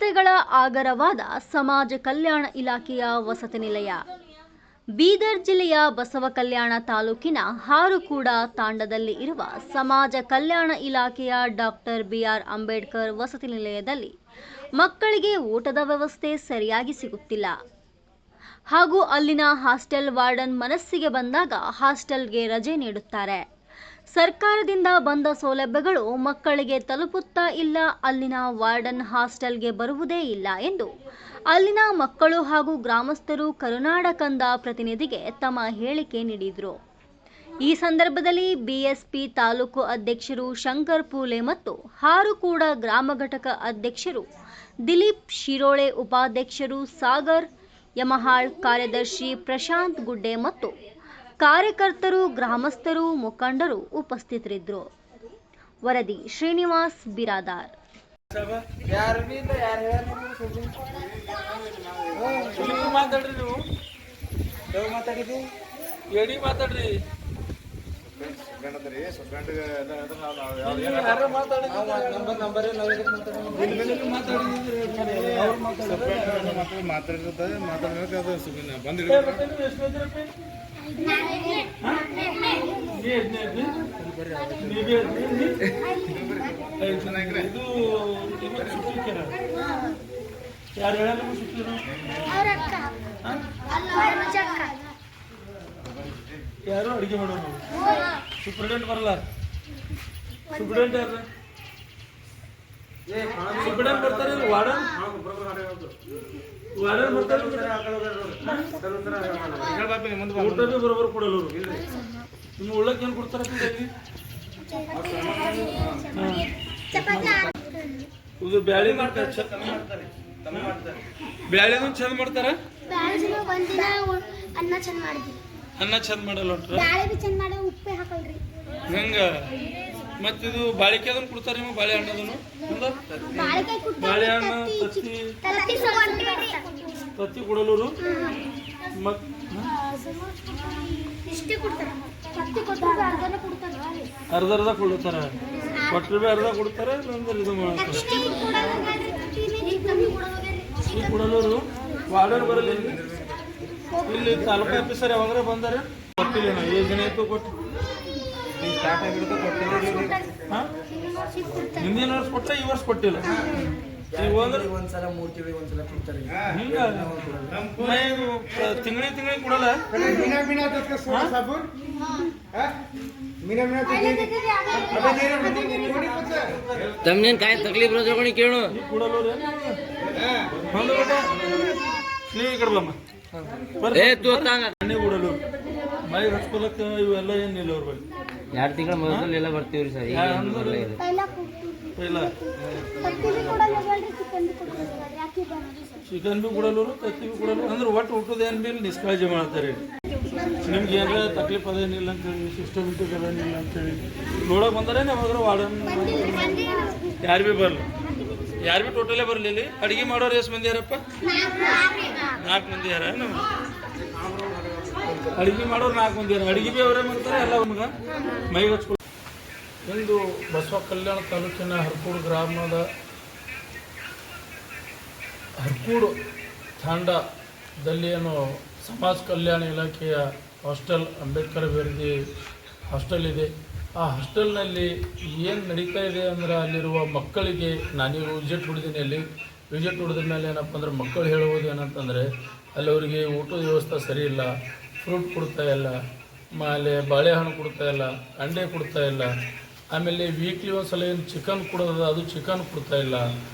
ವರ್ಷಗಳ ಆಗರವಾದ ಸಮಾಜ ಕಲ್ಯಾಣ ಇಲಾಖೆಯ ವಸತಿ ನಿಲಯ. ಬೀದರ್ ಜಿಲ್ಲೆಯ ಬಸವಕಲ್ಯಾಣ ತಾಲೂಕಿನ ಹಾರುಕೂಡ ತಾಂಡದಲ್ಲಿ ಇರುವ ಸಮಾಜ ಕಲ್ಯಾಣ ಇಲಾಖೆಯ ಡಾಕ್ಟರ್ ಬಿ.ಆರ್. ಅಂಬೇಡ್ಕರ್ ವಸತಿ ನಿಲಯದಲ್ಲಿ ಮಕ್ಕಳಿಗೆ ಊಟದ ವ್ಯವಸ್ಥೆ ಸರಿಯಾಗಿ ಸಿಗುತ್ತಿಲ್ಲ ಹಾಗೂ ಅಲ್ಲಿನ ಹಾಸ್ಟೆಲ್ ವಾರ್ಡನ್ ಮನಸ್ಸಿಗೆ ಬಂದಾಗ ಹಾಸ್ಟೆಲ್ಗೆ ರಜೆ ನೀಡುತ್ತಾರೆ. ಸರ್ಕಾರದಿಂದ ಬಂದ ಸೌಲಭ್ಯಗಳು ಮಕ್ಕಳಿಗೆ ತಲುಪುತ್ತಾ ಇಲ್ಲ. ಅಲ್ಲಿನ ವಾರ್ಡನ್ ಹಾಸ್ಟೆಲ್ಗೆ ಬರುವುದೇ ಇಲ್ಲ ಎಂದು ಅಲ್ಲಿನ ಮಕ್ಕಳು ಹಾಗೂ ಗ್ರಾಮಸ್ಥರು ಕರುನಾಡ ಕಂದ ಪ್ರತಿನಿಧಿಗೆ ತಮ್ಮ ಹೇಳಿಕೆ ನೀಡಿದರು. ಈ ಸಂದರ್ಭದಲ್ಲಿ ಬಿಎಸ್ಪಿ ತಾಲೂಕು ಅಧ್ಯಕ್ಷರು ಶಂಕರ್ ಪೂಲೆ ಮತ್ತು ಹಾರುಕೂಡ ಗ್ರಾಮ ಘಟಕ ಅಧ್ಯಕ್ಷರು ದಿಲೀಪ್ ಶಿರೋಳೆ, ಉಪಾಧ್ಯಕ್ಷರು ಸಾಗರ್ ಯಮಹಾಳ್, ಕಾರ್ಯದರ್ಶಿ ಪ್ರಶಾಂತ್ ಗುಡ್ಡೆ ಮತ್ತು ಕಾರ್ಯಕರ್ತರು, ಗ್ರಾಮಸ್ಥರು, ಮುಖಂಡರು ಉಪಸ್ಥಿತರಿದ್ದರು. ವರದಿ ಶ್ರೀನಿವಾಸ್ ಬಿರಾದಾರ್. ಯಾರು ಅಡಿಗೆ ಮಾಡೋದು? ಸೂಪರ್ಡೆಂಟ್ ಬರಲ್ಲ. ಸೂಪರ್ಡೆಂಟ್ ಯಾರು? ಸೂಪರ್ಡೆಂಟ್ ಬರ್ತಾರೆ. ವಾರ್ಡನ್ ಬರ್ತಾರೆ. ಊಟ ಭೀ ಬರೋಬರ್ ಕೊಡಲ್ಲ. ನಿಮ್ಮ ಉಳ್ಳಕ್ಕೆ ಏನು ಕೊಡ್ತಾರ? ಇದು ಬ್ಯಾಳಿ ಬ್ಯಾಳಿನೂ ಚಂದ ಮಾಡ್ತಾರ. ಅನ್ನ ಚಂದ ಮಾಡಲ್ಲ ಹಂಗ. ಮತ್ತಿದು ಬಾಳಿಕೆ ಅದನ್ನು ಕೊಡ್ತಾರೆ. ನಿಮ್ಮ ಬಾಳೆಹಣ್ಣು ಅದನ್ನು ಬಾಳೆಹಣ್ಣು ತತ್ತಿ ಕೊಡಲೂರು ಅರ್ಧ ಕೊಡ್ತಾರ. ಕೊಟ್ಟರು ಭೀ ಅರ್ಧ ಕೊಡ್ತಾರೆ. ಇದು ಮಾಡ್ತಾರೆ. ಈ ಕೊಡಲೂರು ವಾರ್ಡನ್ ಬರಲ್ಲ. ಇಲ್ಲಿ ತಾಲೂಕು ಆಫೀಸರ್ ಯಾವಾಗ ಬಂದಾರೆ ಗೊತ್ತಿಲ್ಲ. ಯೋಜನೆ ಆಯ್ತು ಕೊಟ್ಟು ಹಿಂದಿನ ವರ್ಷ ಕೊಟ್ಟ, ಈ ವರ್ಷ ಕೊಟ್ಟಿಲ್ಲ. ಈಗ ಒಂದ್ಸಲ 3 ತಿಂಗಳಿಗೆ ಒಂದ್ಸಲ ಕೊಡ್ತಾರೆ. ಹಿಂಗ ತಿಂಗಳಿಗೆ ಕೊಡಲ್ಲ. तमने काय तकलीफ रहो कोणी केळो ಕೊಡಲು ಒಂದು ಬೇಟ ನೀ ಕಡಬಮ್ಮ ಏ ತೋ ತಾಂಗ ಎಣ್ಣೆ ಕೊಡಲು ಮೈ ಹಚ್ಕೊಳ್ಳಕ್ಕೆ ಇವೆಲ್ಲ ಏನಿಲ್ಲ ಅವ್ರ ಬಳಿ. 2 ತಿಂಗಳ ಮೊದಲು ಎಲ್ಲ ಬರ್ತೀವ್ರಿ ಸರ್. ಈಗ ಪೈಲ ಚಿಕನ್ ಬಿ ಕೊಡಲು, ತತ್ತಿ ಬಿ ಕೊಡಲು. ಅಂದ್ರೆ ಒಟ್ಟು ಊಟದ ಏನು ಬಿ ನಿಷ್ಕಾಳಜಿ ಮಾಡ್ತಾರೆ. ನಿಮ್ಗೆ ಏನಾರ ತಕ್ಲೀಫ್ ಅದೇನಿಲ್ಲ ಅಂತೇಳಿ, ಸಿಸ್ಟಮೆಟಿಕ್ ಅದೇನಿಲ್ಲ ಅಂತೇಳಿ ನೋಡೋಕೆ ಬಂದರೆ ಯಾವಾಗ ವಾರ್ಡನ್ ಯಾರು ಭೀ ಬರಲ್ಲ. ಯಾರು ಭೀ ಟೋಟಲೇ ಬರಲಿ. ಇಲ್ಲಿ ಅಡುಗೆ ಮಾಡೋರು ಎಷ್ಟು ಮಂದಿ ಯಾರಪ್ಪ? 4 ಮಂದಿ ಯಾರ. ಅಡುಗೆ ಮಾಡೋರು 4 ಮಂದಿ ಯಾರ. ಅಡುಗೆ ಭೀ ಅವರೇ ಮಾಡ್ತಾರೆ. ಎಲ್ಲ ನಮ್ಗೆ ಮೈಗೆ ಹಚ್ಕೊಳ್ಳಿ. ಇಂದು ಬಸವ ಕಲ್ಯಾಣ ತಾಲೂಕಿನ ಹರ್ಕೂಡು ಗ್ರಾಮದ ಹರ್ಕೂಡು ತಾಂಡದಲ್ಲಿ ಏನು ಸಮಾಜ ಕಲ್ಯಾಣ ಇಲಾಖೆಯ ಹಾಸ್ಟೆಲ್, ಅಂಬೇಡ್ಕರ್ ಅಭಿವೃದ್ಧಿ ಹಾಸ್ಟೆಲ್ ಇದೆ. ಆ ಹಾಸ್ಟೆಲ್ನಲ್ಲಿ ಏನು ನಡೀತಾ ಇದೆ ಅಂದರೆ ಅಲ್ಲಿರುವ ಮಕ್ಕಳಿಗೆ ನಾನೀಗ ವಿಸಿಟ್ ಹೊಡಿದ್ದೀನಿ. ಅಲ್ಲಿ ವಿಸಿಟ್ ಹೊಡೆದ ಮೇಲೆ ಏನಪ್ಪ ಅಂದ್ರೆ ಮಕ್ಕಳು ಹೇಳುವುದು ಏನಂತಂದರೆ ಅಲ್ಲಿ ಅವರಿಗೆ ಊಟದ ವ್ಯವಸ್ಥೆ ಸರಿ ಇಲ್ಲ. ಫ್ರೂಟ್ ಕೊಡ್ತಾ ಇಲ್ಲ, ಆಮೇಲೆ ಬಾಳೆಹಣ್ಣು ಕೊಡ್ತಾ ಇಲ್ಲ, ಅಂಡೆ ಕೊಡ್ತಾ ಇಲ್ಲ. ಆಮೇಲೆ ವೀಕ್ಲಿ ಒಂದು ಸಲ ಏನು ಚಿಕನ್ ಕೊಡೋದು, ಅದು ಚಿಕನ್ ಕೊಡ್ತಾ ಇಲ್ಲ.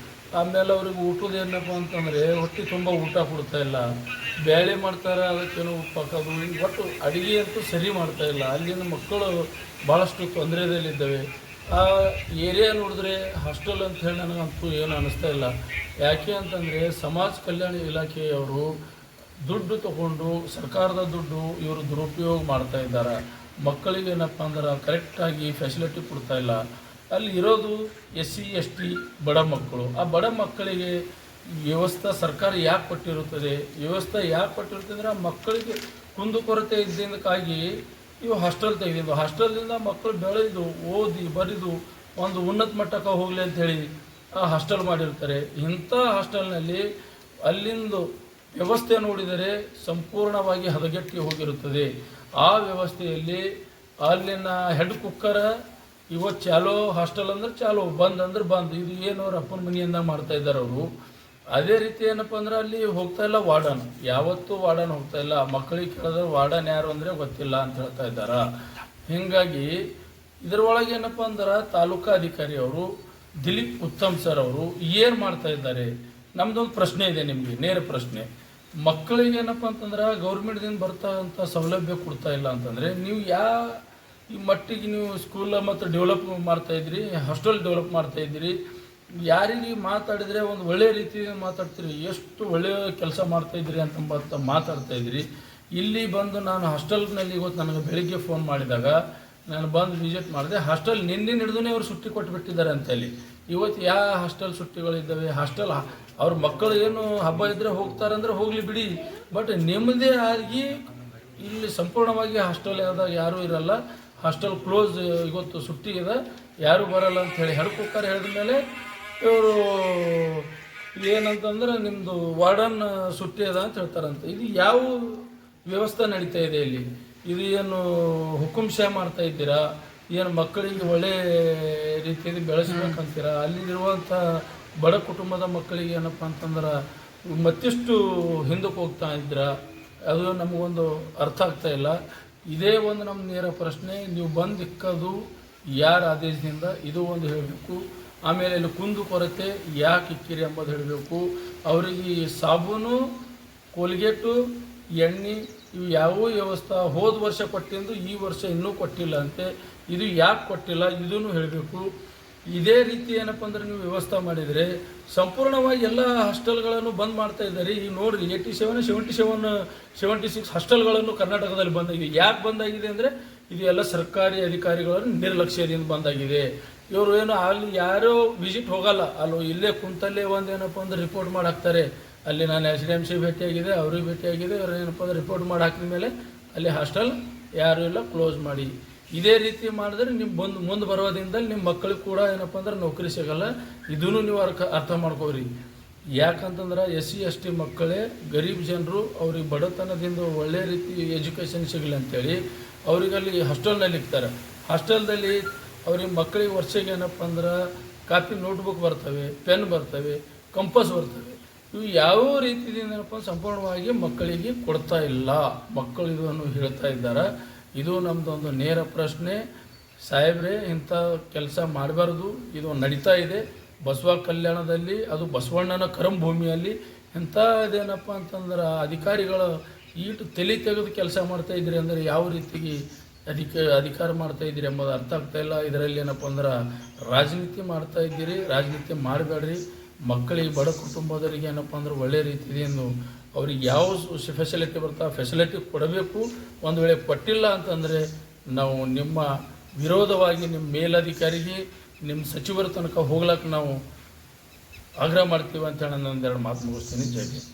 ಆಮೇಲೆ ಅವ್ರಿಗೆ ಊಟದ ಏನಪ್ಪ ಅಂತಂದರೆ ಹೊಟ್ಟೆ ತುಂಬ ಊಟ ಕೊಡ್ತಾ ಇಲ್ಲ. ಬೇಳೆ ಮಾಡ್ತಾರೆ, ಅದಕ್ಕೇನೋ ಉಪ್ಪು ಹಾಕೋದು. ಒಟ್ಟು ಅಡುಗೆ ಅಂತೂ ಸರಿ ಮಾಡ್ತಾಯಿಲ್ಲ. ಅಲ್ಲಿನ ಮಕ್ಕಳು ಭಾಳಷ್ಟು ತೊಂದರೆಯಲ್ಲಿದ್ದಾವೆ. ಆ ಏರಿಯಾ ನೋಡಿದ್ರೆ ಹಾಸ್ಟೆಲ್ ಅಂತ ಹೇಳಿ ನನಗಂತೂ ಏನು ಅನ್ನಿಸ್ತಾ ಇಲ್ಲ. ಯಾಕೆ ಅಂತಂದರೆ ಸಮಾಜ ಕಲ್ಯಾಣ ಇಲಾಖೆಯವರು ದುಡ್ಡು ತಗೊಂಡು, ಸರ್ಕಾರದ ದುಡ್ಡು ಇವರು ದುರುಪಯೋಗ ಮಾಡ್ತಾ ಇದ್ದಾರೆ. ಮಕ್ಕಳಿಗೆ ಏನಪ್ಪ ಅಂದ್ರೆ ಕರೆಕ್ಟಾಗಿ ಫೆಸಿಲಿಟಿ ಕೊಡ್ತಾ ಇಲ್ಲ. ಅಲ್ಲಿ ಇರೋದು SC ST ಬಡ ಮಕ್ಕಳು. ಆ ಬಡ ಮಕ್ಕಳಿಗೆ ವ್ಯವಸ್ಥೆ ಸರ್ಕಾರ ಯಾಕೆ ಕೊಟ್ಟಿರುತ್ತದೆ? ವ್ಯವಸ್ಥೆ ಯಾಕೆ ಕೊಟ್ಟಿರುತ್ತೆ ಅಂದರೆ ಆ ಮಕ್ಕಳಿಗೆ ಕುಂದುಕೊರತೆ ಇದ್ದಕ್ಕಾಗಿ ಇವು ಹಾಸ್ಟೆಲ್ ತೆಗೆದಿದ್ದು. ಹಾಸ್ಟೆಲ್ನಿಂದ ಮಕ್ಕಳು ಬೆಳೆದು ಓದಿ ಬರೆದು ಒಂದು ಉನ್ನತ ಮಟ್ಟಕ್ಕೆ ಹೋಗಲಿ ಅಂಥೇಳಿ ಹಾಸ್ಟೆಲ್ ಮಾಡಿರ್ತಾರೆ. ಇಂಥ ಹಾಸ್ಟೆಲ್ನಲ್ಲಿ ಅಲ್ಲಿಂದು ವ್ಯವಸ್ಥೆ ನೋಡಿದರೆ ಸಂಪೂರ್ಣವಾಗಿ ಹದಗೆಟ್ಟು ಹೋಗಿರುತ್ತದೆ. ಆ ವ್ಯವಸ್ಥೆಯಲ್ಲಿ ಅಲ್ಲಿನ ಹೆಡ್ ಕುಕ್ಕರ ಇವತ್ತು ಚಾಲೋ ಹಾಸ್ಟೆಲ್ ಅಂದ್ರೆ ಚಾಲೋ, ಬಂದ್ ಅಂದ್ರೆ ಬಂದ್, ಇದು ಏನು ಅವ್ರ ಅಪ್ಪನ ಮನೆಯಿಂದ ಮಾಡ್ತಾ ಇದ್ದಾರೆ ಅವರು. ಅದೇ ರೀತಿ ಏನಪ್ಪ ಅಂದ್ರೆ ಅಲ್ಲಿ ಹೋಗ್ತಾ ಇಲ್ಲ ವಾರ್ಡನ್, ಯಾವತ್ತೂ ವಾರ್ಡನ್ ಹೋಗ್ತಾ ಇಲ್ಲ. ಮಕ್ಕಳಿಗೆ ಕೇಳಿದ್ರೆ ವಾರ್ಡನ್ ಯಾರು ಅಂದರೆ ಗೊತ್ತಿಲ್ಲ ಅಂತ ಹೇಳ್ತಾ ಇದ್ದಾರೆ. ಹೀಗಾಗಿ ಇದರೊಳಗೆ ಏನಪ್ಪ ಅಂದ್ರೆ ತಾಲೂಕಾ ಅಧಿಕಾರಿ ಅವರು ದಿಲೀಪ್ ಉತ್ತಮ್ ಸರ್ ಅವರು ಏನು ಮಾಡ್ತಾ ಇದ್ದಾರೆ? ನಮ್ದೊಂದು ಪ್ರಶ್ನೆ ಇದೆ ನಿಮಗೆ, ನೇರ ಪ್ರಶ್ನೆ. ಮಕ್ಕಳಿಗೆ ಏನಪ್ಪ ಅಂತಂದ್ರೆ ಗೌರ್ಮೆಂಟ್ದಿಂದ ಬರ್ತಾ ಸೌಲಭ್ಯ ಕೊಡ್ತಾ ಇಲ್ಲ ಅಂತಂದರೆ ನೀವು ಈ ಮಟ್ಟಿಗೆ ನೀವು ಸ್ಕೂಲ್ ಮತ್ತು ಡೆವಲಪ್ ಮಾಡ್ತಾ ಇದ್ದೀರಿ, ಹಾಸ್ಟೆಲ್ ಡೆವಲಪ್ ಮಾಡ್ತಾ ಇದ್ದೀರಿ. ಯಾರಿಗೆ ಮಾತಾಡಿದರೆ ಒಂದು ಒಳ್ಳೆಯ ರೀತಿಯಿಂದ ಮಾತಾಡ್ತೀರಿ, ಎಷ್ಟು ಒಳ್ಳೆಯ ಕೆಲಸ ಮಾಡ್ತಾ ಇದ್ದೀರಿ ಅಂತ ಮಾತಾಡ್ತಾ ಇದ್ದೀರಿ. ಇಲ್ಲಿ ಬಂದು ನಾನು ಹಾಸ್ಟೆಲ್ನಲ್ಲಿ ಇವತ್ತು ನನಗೆ ಬೆಳಿಗ್ಗೆ ಫೋನ್ ಮಾಡಿದಾಗ ನಾನು ಬಂದು ವಿಸಿಟ್ ಮಾಡಿದೆ. ಹಾಸ್ಟೆಲ್ ನಿನ್ನೆ ಹಿಡಿದು ಅವರು ಸುಟ್ಟಿ ಕೊಟ್ಟುಬಿಟ್ಟಿದ್ದಾರೆ ಅಂತೇಳಿ. ಇವತ್ತು ಯಾವ ಹಾಸ್ಟೆಲ್ ಸುಟ್ಟಿಗಳಿದ್ದಾವೆ? ಹಾಸ್ಟೆಲ್ ಅವ್ರ ಮಕ್ಕಳು ಏನು ಹಬ್ಬ ಇದ್ದರೆ ಹೋಗ್ತಾರಂದ್ರೆ ಹೋಗಲಿ ಬಿಡಿ, ಬಟ್ ನಿಮ್ಮದೇ ಆಗಿ ಇಲ್ಲಿ ಸಂಪೂರ್ಣವಾಗಿ ಹಾಸ್ಟೆಲ್ ಯಾರೂ ಇರಲ್ಲ, ಹಾಸ್ಟೆಲ್ ಕ್ಲೋಸ್, ಇವತ್ತು ಸುಟ್ಟಿ ಇದೆ, ಯಾರೂ ಬರಲ್ಲ ಅಂಥೇಳಿ ಹೆಡ್ ಕುಕ್ಕರ್ ಹೇಳಿದ ಮೇಲೆ ಇವರು ಏನಂತಂದ್ರೆ ನಿಮ್ಮದು ವಾರ್ಡನ್ ಸುಟ್ಟಿ ಅದ ಅಂತ ಹೇಳ್ತಾರಂತೆ. ಇದು ಯಾವ ವ್ಯವಸ್ಥೆ ನಡೀತಾ ಇದೆ ಇಲ್ಲಿ? ಇದು ಏನು ಹುಕುಂ ಶಾ ಮಾಡ್ತಾ ಇದ್ದೀರಾ? ಏನು ಮಕ್ಕಳಿಗೆ ಒಳ್ಳೆ ರೀತಿಯಲ್ಲಿ ಬೆಳೆಸ್ಬೇಕಂತೀರಾ? ಅಲ್ಲಿರುವಂಥ ಬಡ ಕುಟುಂಬದ ಮಕ್ಕಳಿಗೆ ಏನಪ್ಪ ಅಂತಂದ್ರೆ ಮತ್ತಿಷ್ಟು ಹಿಂದಕ್ಕೆ ಹೋಗ್ತಾ ಇದ್ದೀರಾ? ಅದು ನಮಗೊಂದು ಅರ್ಥ ಆಗ್ತಾ ಇಲ್ಲ. ಇದೇ ಒಂದು ನಮ್ಮ ನೇರ ಪ್ರಶ್ನೆ. ನೀವು ಬಂದು ಇಕ್ಕೋದು ಯಾರ ಆದೇಶದಿಂದ, ಇದು ಒಂದು ಹೇಳಬೇಕು. ಆಮೇಲೆ ಇಲ್ಲಿ ಕುಂದು ಕೊರತೆ ಯಾಕೆ ಇಕ್ಕಿರಿ ಎಂಬುದು ಹೇಳಬೇಕು. ಅವರಿಗೆ ಸಾಬೂನು, ಕೋಲ್ಗೇಟು, ಎಣ್ಣೆ ಇವು ಯಾವ ವ್ಯವಸ್ಥೆ ಹೋದ ವರ್ಷ ಕೊಟ್ಟಿದ್ದು ಈ ವರ್ಷ ಇನ್ನೂ ಕೊಟ್ಟಿಲ್ಲ ಅಂತೆ. ಇದು ಯಾಕೆ ಕೊಟ್ಟಿಲ್ಲ ಇದನ್ನು ಹೇಳಬೇಕು. ಇದೇ ರೀತಿ ಏನಪ್ಪ ಅಂದ್ರೆ ನೀವು ವ್ಯವಸ್ಥೆ ಮಾಡಿದರೆ ಸಂಪೂರ್ಣವಾಗಿ ಎಲ್ಲ ಹಾಸ್ಟೆಲ್ಗಳನ್ನು ಬಂದ್ ಮಾಡ್ತಾ ಇದ್ದಾರೆ. ಈಗ ನೋಡಿರಿ 87, 76 ಹಾಸ್ಟೆಲ್ಗಳನ್ನು ಕರ್ನಾಟಕದಲ್ಲಿ ಬಂದಾಗಿದೆ. ಯಾಕೆ ಬಂದಾಗಿದೆ ಅಂದರೆ ಇದು ಎಲ್ಲ ಸರ್ಕಾರಿ ಅಧಿಕಾರಿಗಳ ನಿರ್ಲಕ್ಷ್ಯದಿಂದ ಬಂದಾಗಿದೆ. ಇವರು ಏನು ಅಲ್ಲಿ ಯಾರೋ ವಿಸಿಟ್ ಹೋಗಲ್ಲ, ಅಲ್ಲಿ ಇಲ್ಲೇ ಕುಂತಲ್ಲೇ ಒಂದು ಏನಪ್ಪ ಅಂದ್ರೆ ರಿಪೋರ್ಟ್ ಮಾಡಿ ಹಾಕ್ತಾರೆ. ಅಲ್ಲಿ ನಾನು SDMC ಭೇಟಿಯಾಗಿದೆ, ಅವ್ರಿಗೆ ಭೇಟಿಯಾಗಿದೆ. ಅವ್ರು ಏನಪ್ಪ ಅಂದ್ರೆ ರಿಪೋರ್ಟ್ ಮಾಡಿ ಹಾಕಿದ ಮೇಲೆ ಅಲ್ಲಿ ಹಾಸ್ಟೆಲ್ ಯಾರೂ ಇಲ್ಲ, ಕ್ಲೋಸ್ ಮಾಡಿ. ಇದೇ ರೀತಿ ಮಾಡಿದ್ರೆ ನಿಮ್ಮ ಮುಂದೆ ಬರೋದ್ರಿಂದ ನಿಮ್ಮ ಮಕ್ಕಳಿಗೆ ಕೂಡ ಏನಪ್ಪ ಅಂದ್ರೆ ನೌಕರಿ ಸಿಗಲ್ಲ. ಇದನ್ನು ನೀವು ಅರ್ಥ ಮಾಡ್ಕೋರಿ. ಯಾಕಂತಂದ್ರೆ SC ST ಮಕ್ಕಳೇ ಗರೀಬ್ ಜನರು, ಅವ್ರಿಗೆ ಬಡತನದಿಂದ ಒಳ್ಳೆ ರೀತಿ ಎಜುಕೇಷನ್ ಸಿಗಲಿ ಅಂತೇಳಿ ಅವ್ರಿಗಲ್ಲಿ ಹಾಸ್ಟೆಲ್ನಲ್ಲಿ ಇರ್ತಾರೆ. ಹಾಸ್ಟೆಲ್ದಲ್ಲಿ ಅವ್ರಿಗೆ ಮಕ್ಕಳಿಗೆ ವರ್ಷಕ್ಕೆ ಏನಪ್ಪ ಅಂದ್ರೆ ಕಾಪಿ ನೋಟ್ಬುಕ್ ಬರ್ತವೆ, ಪೆನ್ ಬರ್ತವೆ, ಕಂಪಸ್ ಬರ್ತವೆ. ಇವು ಯಾವ ರೀತಿಯಿಂದ ಏನಪ್ಪ ಸಂಪೂರ್ಣವಾಗಿ ಮಕ್ಕಳಿಗೆ ಕೊಡ್ತಾ ಇಲ್ಲ. ಮಕ್ಕಳು ಇದನ್ನು ಹೇಳ್ತಾ ಇದ್ದಾರೆ. ಇದು ನಮ್ಮದೊಂದು ನೇರ ಪ್ರಶ್ನೆ. ಸಾಹೇಬ್ರೆ, ಇಂಥ ಕೆಲಸ ಮಾಡಬಾರ್ದು. ಇದು ನಡೀತಾ ಇದೆ ಬಸವ ಕಲ್ಯಾಣದಲ್ಲಿ, ಅದು ಬಸವಣ್ಣನ ಕರಂಭೂಮಿಯಲ್ಲಿ. ಇಂಥದ್ದೇನಪ್ಪ ಅಂತಂದ್ರೆ ಅಧಿಕಾರಿಗಳು ಈಟು ತಲೆ ತೆಗೆದು ಕೆಲಸ ಮಾಡ್ತಾಯಿದ್ರಿ ಅಂದರೆ ಯಾವ ರೀತಿಗೆ ಅಧಿಕಾರ ಮಾಡ್ತಾಯಿದ್ದೀರಿ ಎಂಬುದು ಅರ್ಥ ಆಗ್ತಾ ಇಲ್ಲ. ಇದರಲ್ಲಿ ಏನಪ್ಪ ಅಂದ್ರೆ ರಾಜನೀತಿ ಮಾಡ್ತಾ ಇದ್ದೀರಿ. ರಾಜನೀತಿ ಮಾಡಬೇಡ್ರಿ. ಮಕ್ಕಳಿಗೆ, ಬಡ ಕುಟುಂಬದವರಿಗೆ ಏನಪ್ಪ ಅಂದ್ರೆ ಒಳ್ಳೆ ರೀತಿಯಿಂದ ಅವ್ರಿಗೆ ಯಾವ ಫೆಸಿಲಿಟಿ ಬರ್ತಾ ಫೆಸಿಲಿಟಿ ಕೊಡಬೇಕು. ಒಂದು ವೇಳೆ ಕೊಟ್ಟಿಲ್ಲ ಅಂತಂದರೆ ನಾವು ನಿಮ್ಮ ವಿರೋಧವಾಗಿ ನಿಮ್ಮ ಮೇಲಧಿಕಾರಿಗೆ, ನಿಮ್ಮ ಸಚಿವರ ತನಕ ಹೋಗ್ಲಕ್ಕೆ ನಾವು ಆಗ್ರಹ ಮಾಡ್ತೀವಿ ಅಂತೇಳಿ ನಾನು ಒಂದೆರಡು ಮಾತು ಮುಗಿಸ್ತೀನಿ. ಜೈ ಹಿಂದ್.